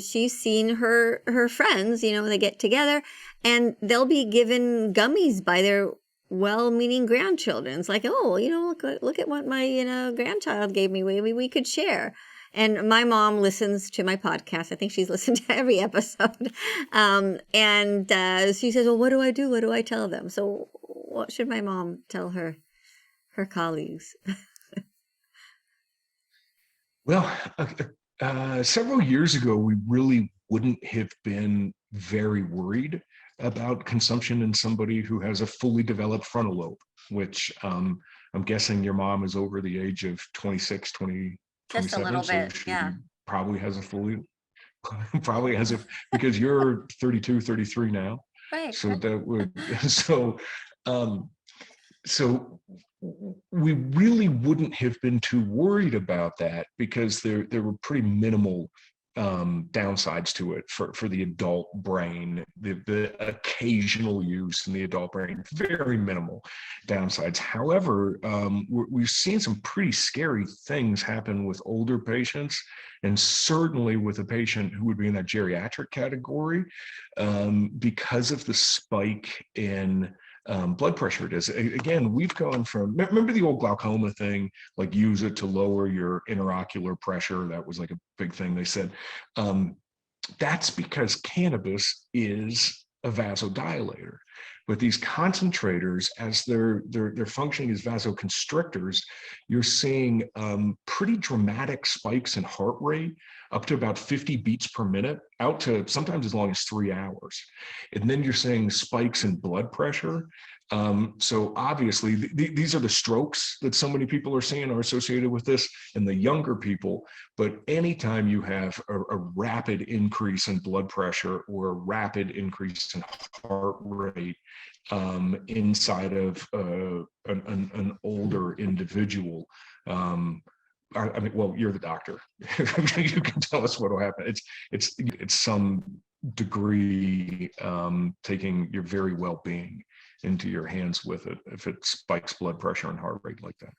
Speaker 1: she's seen her friends, they get together and they'll be given gummies by their well-meaning grandchildren. It's like, oh, look at what my grandchild gave me. We could share. And my mom listens to my podcast. I think she's listened to every episode. And she says, well, what do I do? What do I tell them? So what should my mom tell her colleagues?
Speaker 3: Well, several years ago, we really wouldn't have been very worried about consumption in somebody who has a fully developed frontal lobe, which I'm guessing your mom is over the age of 26, 20,
Speaker 1: just
Speaker 3: 27.
Speaker 1: A little bit, so yeah.
Speaker 3: Probably has because you're 32, 33 now.
Speaker 1: Right.
Speaker 3: So that would, so we really wouldn't have been too worried about that because there were pretty minimal downsides to it for the adult brain. The occasional use in the adult brain, very minimal downsides. However, we've seen some pretty scary things happen with older patients, and certainly with a patient who would be in that geriatric category because of the spike in blood pressure. It is. Again, we've gone from, remember the old glaucoma thing, like use it to lower your interocular pressure. That was like a big thing. They said that's because cannabis is a vasodilator. But these concentrators, as they're functioning as vasoconstrictors, you're seeing pretty dramatic spikes in heart rate, up to about 50 beats per minute, out to sometimes as long as 3 hours. And then you're seeing spikes in blood pressure. So obviously, these are the strokes that so many people are seeing are associated with this in the younger people. But anytime you have a rapid increase in blood pressure or a rapid increase in heart rate inside of an older individual, I mean, well, you're the doctor. You can tell us what will happen. It's some degree taking your very well-being into your hands with it if it spikes blood pressure and heart rate like that.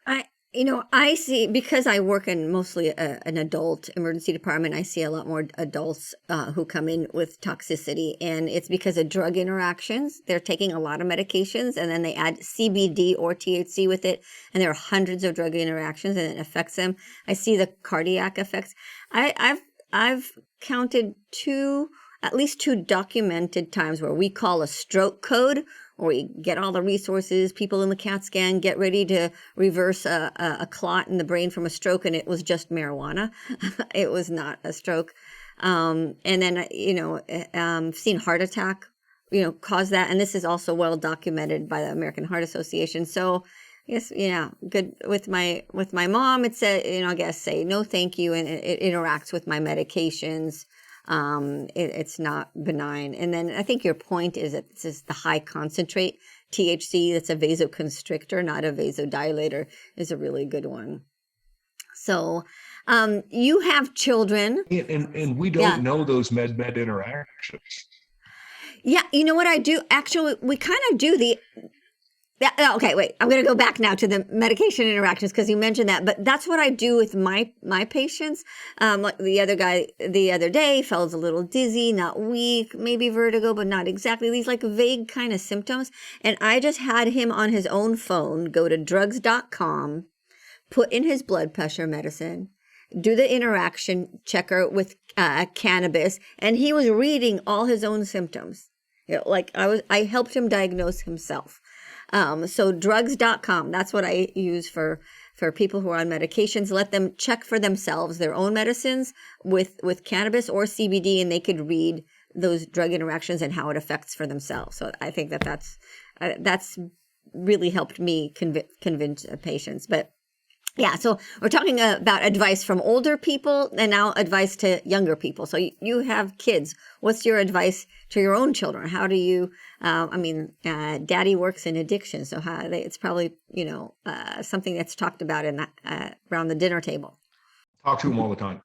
Speaker 1: I see, because I work in mostly an adult emergency department, I see a lot more adults who come in with toxicity, and it's because of drug interactions. They're taking a lot of medications, and then they add CBD or THC with it, and there are hundreds of drug interactions, and it affects them. I see the cardiac effects. I've counted at least two documented times where we call a stroke code, or we get all the resources, people in the CAT scan, get ready to reverse a clot in the brain from a stroke, and it was just marijuana. It was not a stroke. And then, I've seen heart attack, cause that. And this is also well documented by the American Heart Association. So, yes, good. With my mom, it's I guess say no thank you, and it interacts with my medications. It's not benign. And then I think your point is that this is the high concentrate THC. That's a vasoconstrictor, not a vasodilator, is a really good one. So you have children.
Speaker 3: And we don't know those med interactions.
Speaker 1: Yeah. You know what I do? Actually, we kind of do okay, wait. I'm going to go back now to the medication interactions because you mentioned that. But that's what I do with my patients. Like the other guy the other day felt a little dizzy, not weak, maybe vertigo, but not exactly. These like vague kind of symptoms. And I just had him on his own phone go to drugs.com, put in his blood pressure medicine, do the interaction checker with cannabis, and he was reading all his own symptoms. I helped him diagnose himself. So drugs.com, that's what I use for people who are on medications. Let them check for themselves their own medicines with cannabis or CBD, and they could read those drug interactions and how it affects for themselves. So I think that's really helped me convince patients. But yeah, so we're talking about advice from older people and now advice to younger people. So you have kids. What's your advice to your own children? How do you, daddy works in addiction. So it's probably, something that's talked about around the dinner table.
Speaker 3: Talk to them all the time.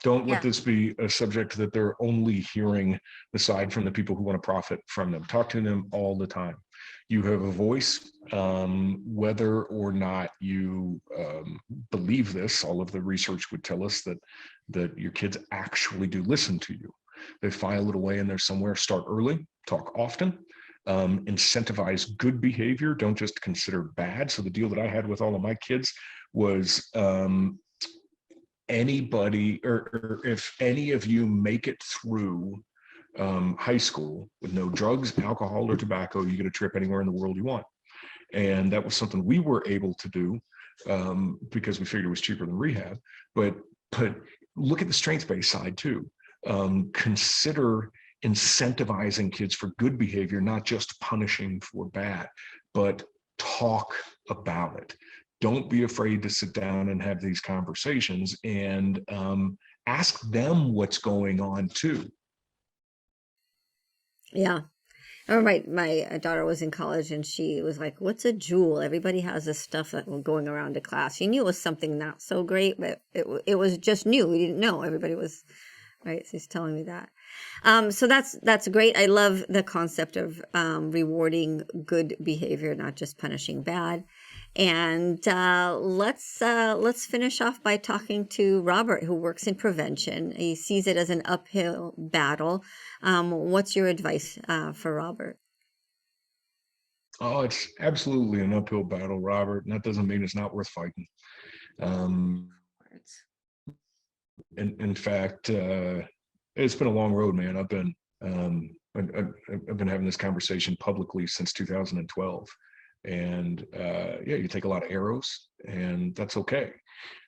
Speaker 3: Don't let this be a subject that they're only hearing aside from the people who want to profit from them. Talk to them all the time. You have a voice, whether or not you believe this. All of the research would tell us that your kids actually do listen to you. They file it away in there somewhere. Start early, talk often. incentivize good behavior. Don't just consider bad. So the deal that I had with all of my kids was anybody, or if any of you make it through high school with no drugs, alcohol, or tobacco, you get a trip anywhere in the world you want. And that was something we were able to do because we figured it was cheaper than rehab. But look at the strength-based side too. Consider incentivizing kids for good behavior, not just punishing for bad, but talk about it. Don't be afraid to sit down and have these conversations, and ask them what's going on too.
Speaker 1: Yeah. Oh, my daughter was in college and she was like, what's a Juul? Everybody has this stuff that was going around to class. She knew it was something not so great, but it was just new. We didn't know. Everybody was, right? So she's telling me that. So that's great. I love the concept of rewarding good behavior, not just punishing bad. And let's finish off by talking to Robert, who works in prevention. He sees it as an uphill battle. What's your advice for Robert?
Speaker 3: Oh, it's absolutely an uphill battle, Robert. And that doesn't mean it's not worth fighting. In fact, it's been a long road, man. I've been having this conversation publicly since 2012. And yeah, you take a lot of arrows, and that's okay,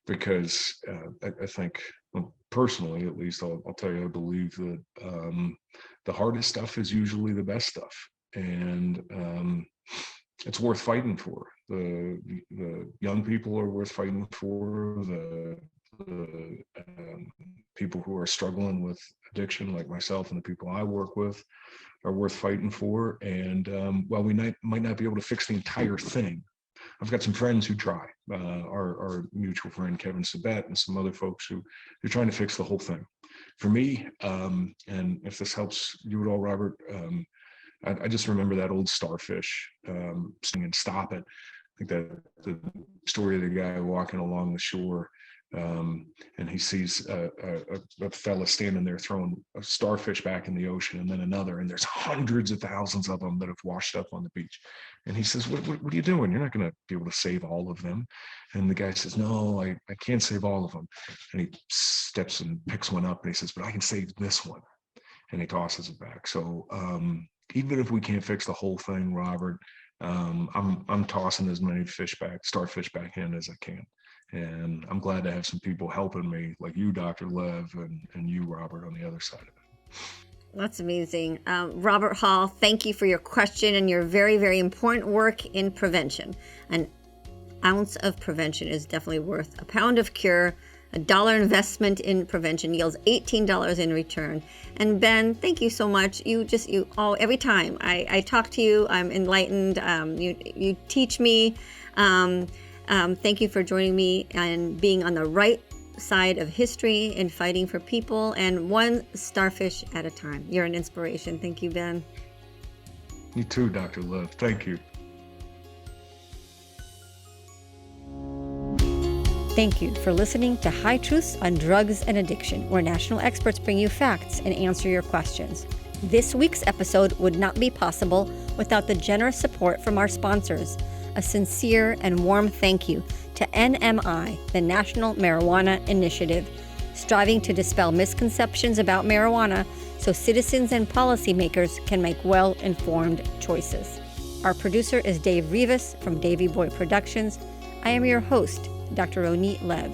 Speaker 3: because I think, well, personally, at least, I'll tell you, I believe that the hardest stuff is usually the best stuff, and it's worth fighting for. The young people are worth fighting for. The people who are struggling with addiction, like myself and the people I work with, are worth fighting for. And while we might not be able to fix the entire thing, I've got some friends who try. Our mutual friend Kevin Sabet and some other folks who are trying to fix the whole thing. For me, and if this helps you at all, Robert, I just remember that old Starfish singing "Stop It." I think that the story of the guy walking along the shore, and he sees a fella standing there throwing a starfish back in the ocean, and then another, and there's hundreds of thousands of them that have washed up on the beach. And he says, what are you doing? You're not going to be able to save all of them. And the guy says, no, I can't save all of them. And he steps and picks one up, and he says, but I can save this one. And he tosses it back. So even if we can't fix the whole thing, Robert, I'm tossing as many starfish back in as I can. And I'm glad to have some people helping me, like you, Dr. Lev, and you, Robert, on the other side of it.
Speaker 1: That's amazing. Robert Hall, thank you for your question and your very, very important work in prevention. An ounce of prevention is definitely worth a pound of cure. $1 investment in prevention yields $18 in return. And Ben, thank you so much. Every time I talk to you, I'm enlightened. You teach me. Thank you for joining me and being on the right side of history in fighting for people, and one starfish at a time. You're an inspiration. Thank you, Ben.
Speaker 3: You too, Dr. Lev. Thank you.
Speaker 1: Thank you for listening to High Truths on Drugs and Addiction, where national experts bring you facts and answer your questions. This week's episode would not be possible without the generous support from our sponsors. A sincere and warm thank you to NMI, the National Marijuana Initiative, striving to dispel misconceptions about marijuana so citizens and policymakers can make well-informed choices. Our producer is Dave Rivas from Davey Boy Productions. I am your host, Dr. Ronit Lev.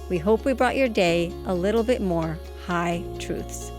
Speaker 1: We hope we brought your day a little bit more high truths.